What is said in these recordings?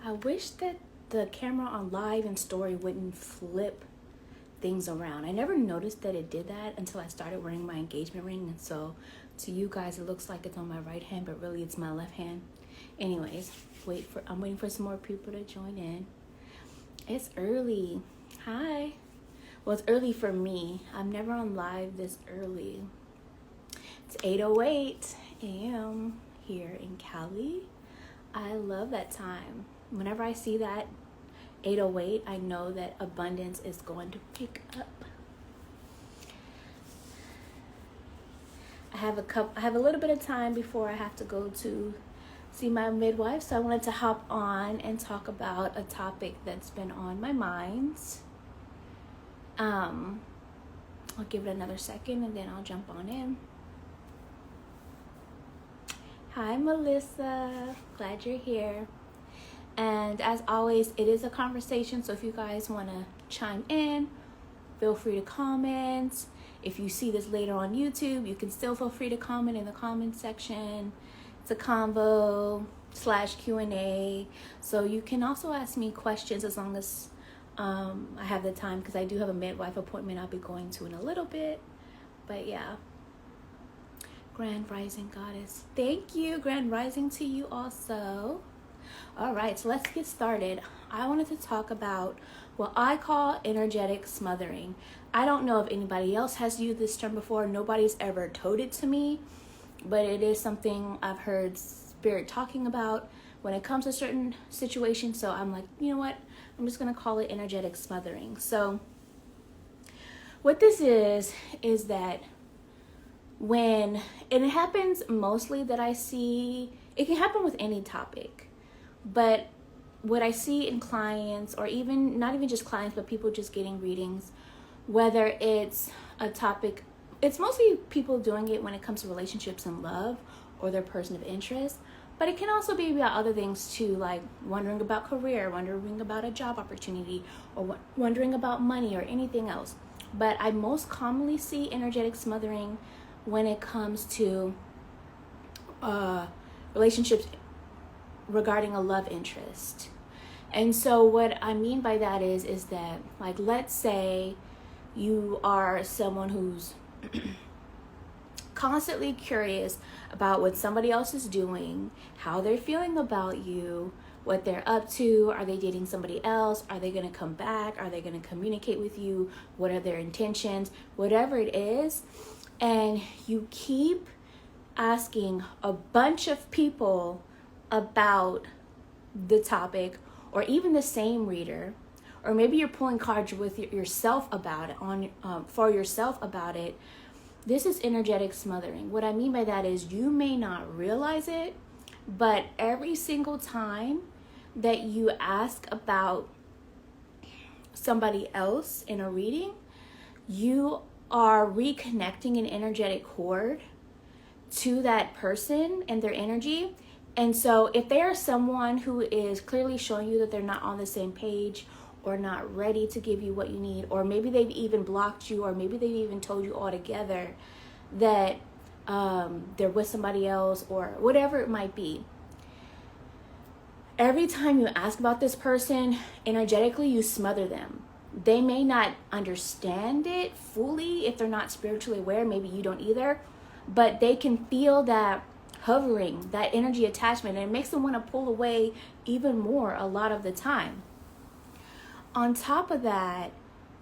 I wish that the camera on live and story wouldn't flip things around. I never noticed that it did that until I started wearing my engagement ring. And so to you guys, it looks like it's on my right hand, but really it's my left hand. Anyways, I'm waiting for some more people to join in. It's early. Hi. Well, it's early for me. I'm never on live this early. It's 8:08 a.m. here in Cali. I love that time. Whenever I see that 8:08, I know that abundance is going to pick up. I have a little bit of time before I have to go to see my midwife, so I wanted to hop on and talk about a topic that's been on my mind. I'll give it another second and then I'll jump on in. Hi, Melissa. Glad you're here. And as always, it is a conversation, so if you guys want to chime in, feel free to comment. If you see this later on YouTube, you can still feel free to comment in the comment section. It's a convo / Q&A. So you can also ask me questions as long as I have the time, because I do have a midwife appointment I'll be going to in a little bit. But yeah. Grand Rising Goddess. Thank you. Grand Rising to you also. All right, so let's get started. I wanted to talk about what I call energetic smothering. I don't know if anybody else has used this term before. Nobody's ever told it to me, but it is something I've heard Spirit talking about when it comes to certain situations. So I'm like, you know what? I'm just going to call it energetic smothering. So what this is that when, and it happens mostly that I see, it can happen with any topic, but what I see in clients, or even not even just clients, but people just getting readings, whether it's a topic, it's mostly people doing it when it comes to relationships and love or their person of interest, but it can also be about other things too, like wondering about career, wondering about a job opportunity, or wondering about money or anything else. But I most commonly see energetic smothering when it comes to relationships regarding a love interest. And so what I mean by that is that, like, let's say you are someone who's constantly curious about what somebody else is doing, how they're feeling about you, what they're up to. Are they dating somebody else? Are they going to come back? Are they going to communicate with you? What are their intentions? Whatever it is. And you keep asking a bunch of people about the topic, or even the same reader, or maybe you're pulling cards with yourself about it, for yourself about it. This is energetic smothering. What I mean by that is you may not realize it, but every single time that you ask about somebody else in a reading, you are reconnecting an energetic cord to that person and their energy. And so if they are someone who is clearly showing you that they're not on the same page, or not ready to give you what you need, or maybe they've even blocked you, or maybe they've even told you altogether that they're with somebody else, or whatever it might be, every time you ask about this person, energetically you smother them. They may not understand it fully if they're not spiritually aware. Maybe you don't either, but they can feel that hovering, that energy attachment, and it makes them want to pull away even more a lot of the time. On top of that,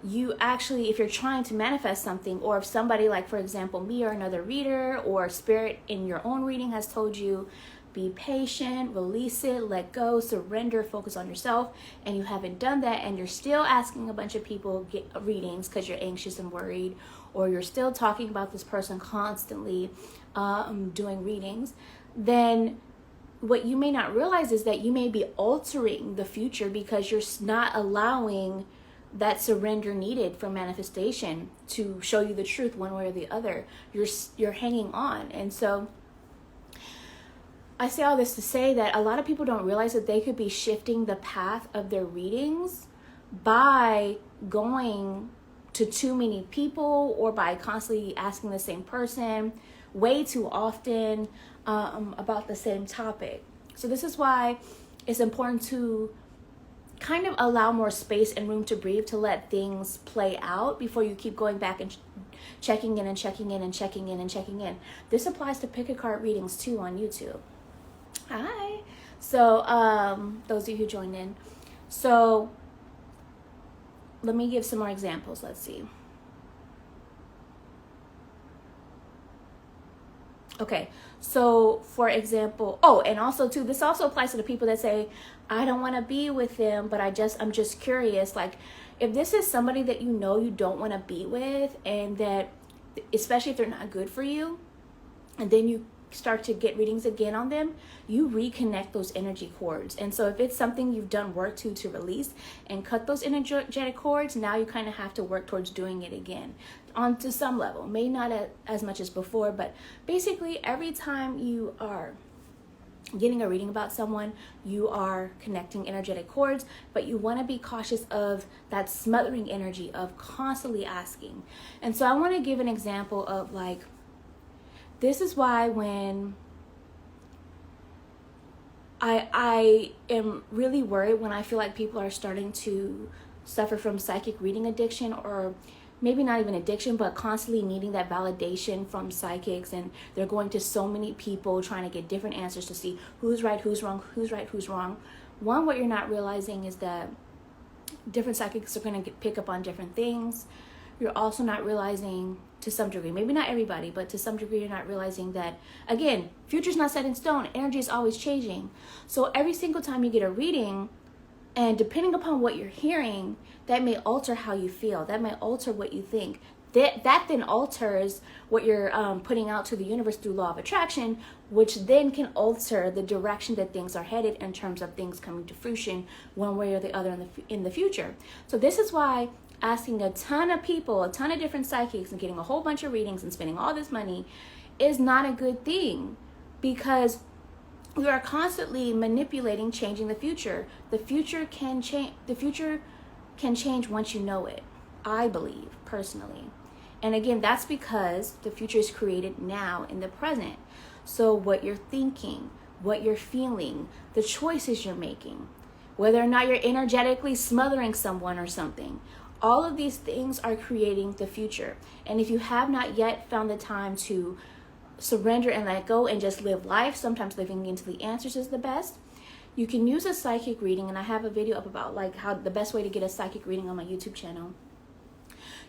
you actually, if you're trying to manifest something, or if somebody, like for example me or another reader or Spirit in your own reading has told you, be patient, release it, let go, surrender, focus on yourself, and you haven't done that, and you're still asking a bunch of people get readings because you're anxious and worried, or you're still talking about this person constantly doing readings, then what you may not realize is that you may be altering the future because you're not allowing that surrender needed for manifestation to show you the truth one way or the other. You're hanging on. And so I say all this to say that a lot of people don't realize that they could be shifting the path of their readings by going to too many people, or by constantly asking the same person way too often about the same topic. So this is why it's important to kind of allow more space and room to breathe, to let things play out before you keep going back and checking in and checking in and checking in and checking in. This applies to pick a card readings too on YouTube. Hi. So those of you who joined in. So let me give some more examples. Let's see. Okay, so for example, and also too, this also applies to the people that say, I don't want to be with them, but I'm just curious. Like, if this is somebody that you know you don't want to be with, and that, especially if they're not good for you, and then you start to get readings again on them, you reconnect those energy cords. And so if it's something you've done work to release and cut those energetic cords, now you kind of have to work towards doing it again on to some level. May not as much as before, but basically every time you are getting a reading about someone, you are connecting energetic cords, but you want to be cautious of that smothering energy of constantly asking. And so I want to give an example of, like, this is why when I am really worried when I feel like people are starting to suffer from psychic reading addiction, or maybe not even addiction, but constantly needing that validation from psychics, and they're going to so many people trying to get different answers to see who's right, who's wrong, who's right, who's wrong. One, what you're not realizing is that different psychics are going to pick up on different things. You're also not realizing, to some degree, maybe not everybody, but to some degree, you're not realizing that, again, future's not set in stone. Energy is always changing. So every single time you get a reading, and depending upon what you're hearing, that may alter how you feel. That may alter what you think. That then alters what you're putting out to the universe through law of attraction, which then can alter the direction that things are headed in terms of things coming to fruition one way or the other in the future. So this is why asking a ton of people, a ton of different psychics, and getting a whole bunch of readings and spending all this money is not a good thing, because we are constantly manipulating, changing the future. The future can change. The future can change once you know it, I believe, personally. And again, that's because the future is created now in the present. So what you're thinking, what you're feeling, the choices you're making, whether or not you're energetically smothering someone or something, all of these things are creating the future. And if you have not yet found the time to surrender and let go and just live life, sometimes living into the answers is the best, you can use a psychic reading. And I have a video up about, like, how the best way to get a psychic reading on my YouTube channel.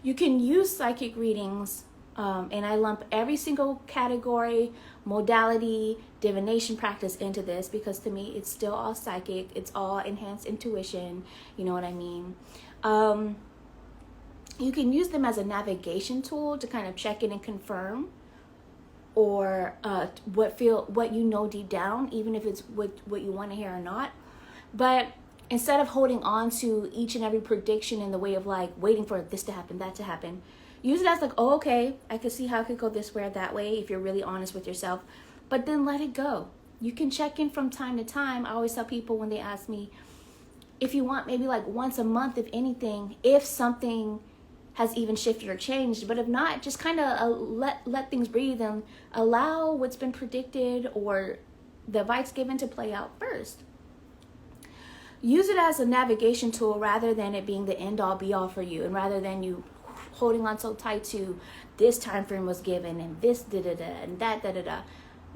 You can use psychic readings, and I lump every single category, modality, divination practice into this, because to me it's still all psychic. It's all enhanced intuition, you know what I mean? You can use them as a navigation tool to kind of check in and confirm, or what you know deep down, even if it's what you want to hear or not. But instead of holding on to each and every prediction in the way of, like, waiting for this to happen, that to happen, use it as, like, oh, okay, I could see how it could go this way or that way if you're really honest with yourself. But then let it go. You can check in from time to time. I always tell people when they ask me, if you want, maybe like once a month, if anything, if something has even shifted or changed. But if not, just kind of let things breathe and allow what's been predicted or the advice given to play out first. Use it as a navigation tool rather than it being the end all be all for you, and rather than you holding on so tight to this time frame was given and this and that.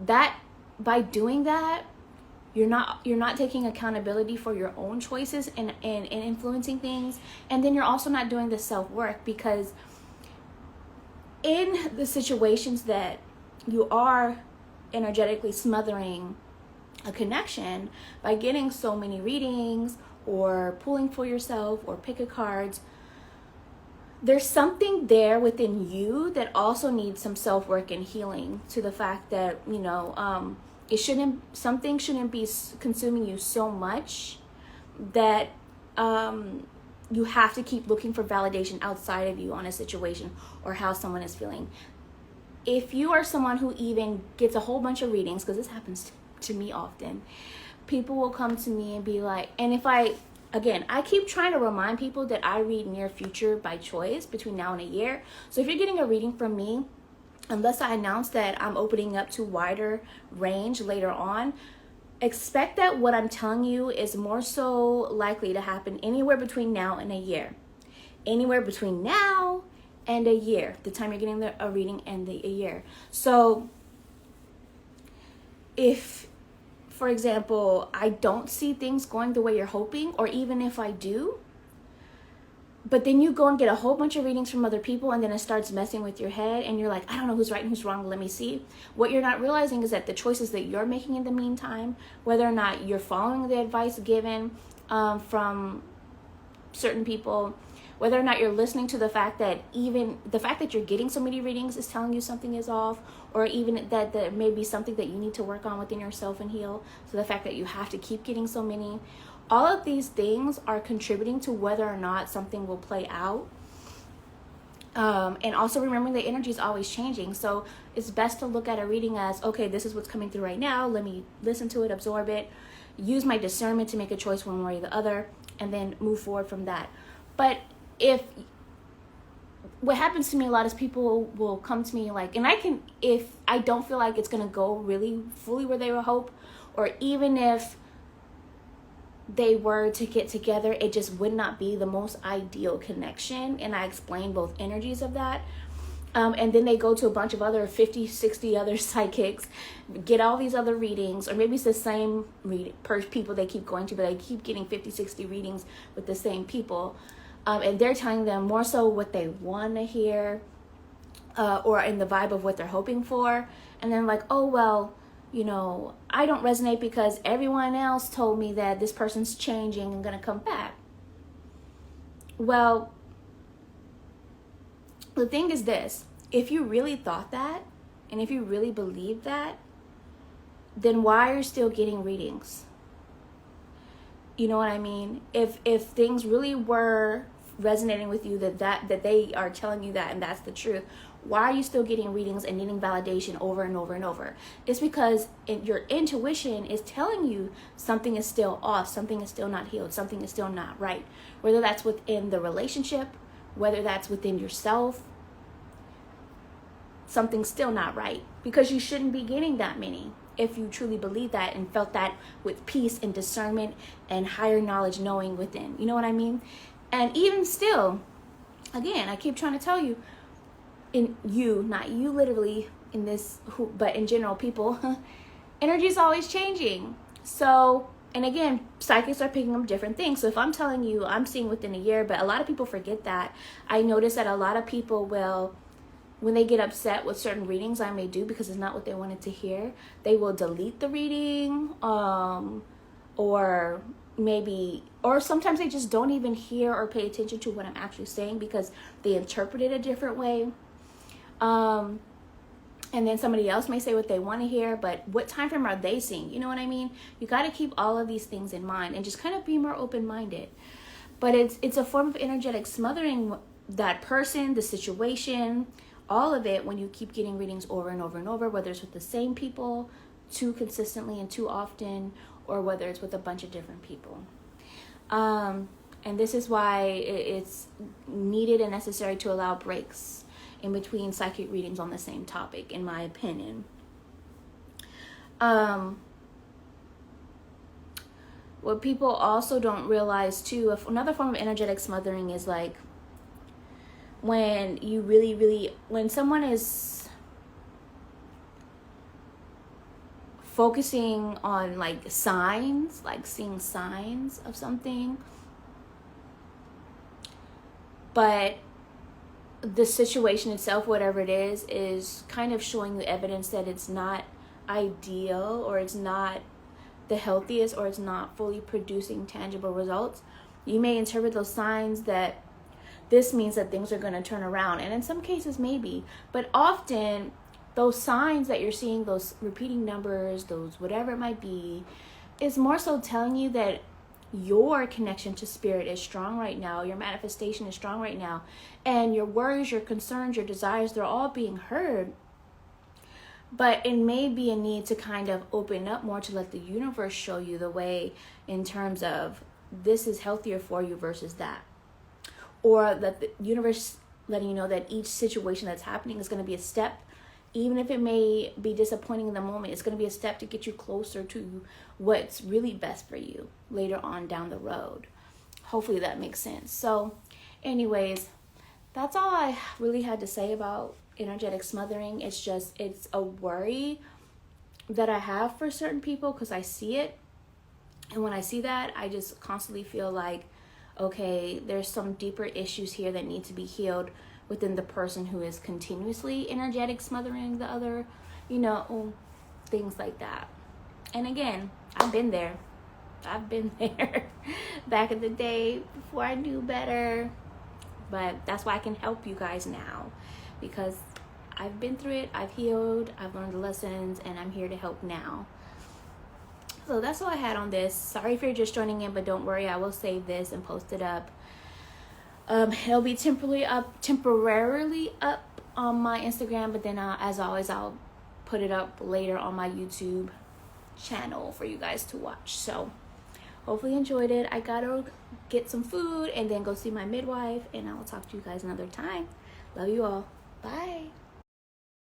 That, by doing that, you're not taking accountability for your own choices and influencing things. And then you're also not doing the self-work, because in the situations that you are energetically smothering a connection by getting so many readings or pulling for yourself or pick a cards, there's something there within you that also needs some self-work and healing, to the fact that, something shouldn't be consuming you so much that you have to keep looking for validation outside of you on a situation or how someone is feeling. If you are someone who even gets a whole bunch of readings, because this happens to me often, people will come to me and be like, and I keep trying to remind people that I read near future by choice between now and a year. So if you're getting a reading from me, unless I announce that I'm opening up to wider range later on, expect that what I'm telling you is more so likely to happen anywhere between now and a year. Anywhere between now and a year, the time you're getting a reading and a year. So if, for example, I don't see things going the way you're hoping, or even if I do, but then you go and get a whole bunch of readings from other people, and then it starts messing with your head, and you're like, I don't know who's right and who's wrong, let me see. What you're not realizing is that the choices that you're making in the meantime, whether or not you're following the advice given from certain people, whether or not you're listening to the fact that you're getting so many readings is telling you something is off, or even that there may be something that you need to work on within yourself and heal. So the fact that you have to keep getting so many, all of these things are contributing to whether or not something will play out. And also remembering that energy is always changing. So it's best to look at a reading as, okay, this is what's coming through right now. Let me listen to it, absorb it, use my discernment to make a choice one way or the other, and then move forward from that. But what happens to me a lot is people will come to me like, and if I don't feel like it's going to go really fully where they would hope, or even if they were to get together, it just would not be the most ideal connection. And I explain both energies of that. And then they go to a bunch of other 50, 60 other psychics, get all these other readings, or maybe it's the same people they keep going to, but they keep getting 50, 60 readings with the same people. And they're telling them more so what they want to hear, or in the vibe of what they're hoping for. And then like, oh, well, I don't resonate because everyone else told me that this person's changing and going to come back. Well, the thing is this, if you really thought that, and if you really believe that, then why are you still getting readings? You know what I mean? If things really were resonating with you, that they are telling you that, and that's the truth, why are you still getting readings and needing validation over and over and over? It's because your intuition is telling you something is still off, something is still not healed, something is still not right. Whether that's within the relationship, whether that's within yourself, something's still not right, because you shouldn't be getting that many if you truly believe that and felt that with peace and discernment and higher knowledge knowing within. You know what I mean? And even still, again, I keep trying to tell you, not you literally in this, but in general, people, energy is always changing. So, and again, psychics are picking up different things. So if I'm telling you I'm seeing within a year, but a lot of people forget that. I notice that a lot of people will, when they get upset with certain readings I may do because it's not what they wanted to hear, they will delete the reading, or sometimes they just don't even hear or pay attention to what I'm actually saying because they interpret it a different way. And then somebody else may say what they want to hear, but what time frame are they seeing? You know what I mean? You got to keep all of these things in mind and just kind of be more open-minded. But it's a form of energetic smothering that person, the situation, all of it, when you keep getting readings over and over and over, whether it's with the same people too consistently and too often, or whether it's with a bunch of different people. And this is why it's needed and necessary to allow breaks in between psychic readings on the same topic, in my opinion. What people also don't realize too, another form of energetic smothering is like when you when someone is focusing on like signs, like seeing signs of something, but the situation itself, whatever it is kind of showing you evidence that it's not ideal, or it's not the healthiest, or it's not fully producing tangible results. You may interpret those signs that this means that things are going to turn around. And in some cases, maybe. But often, those signs that you're seeing, those repeating numbers, those whatever it might be, is more so telling you that your connection to spirit is strong right now. Your manifestation is strong right now. And your worries, your concerns, your desires, they're all being heard. But it may be a need to kind of open up more to let the universe show you the way in terms of this is healthier for you versus that. Or that the universe letting you know that each situation that's happening is going to be a step even if it may be disappointing in the moment, it's going to be a step to get you closer to what's really best for you later on down the road. Hopefully that makes sense. So anyways, that's all I really had to say about energetic smothering. It's a worry that I have for certain people because I see it. And when I see that, I just constantly feel like, okay, there's some deeper issues here that need to be healed within the person who is continuously energetic smothering the other, things like that. And again, I've been there back in the day before I knew better. But that's why I can help you guys now, because I've been through it, I've healed, I've learned the lessons, and I'm here to help now. So that's all I had on this. Sorry if you're just joining in, but don't worry, I will save this and post it up. It'll be temporarily up on my Instagram, but then as always, I'll put it up later on my YouTube channel for you guys to watch. So hopefully you enjoyed it. I gotta get some food and then go see my midwife, and I will talk to you guys another time. Love you all. Bye.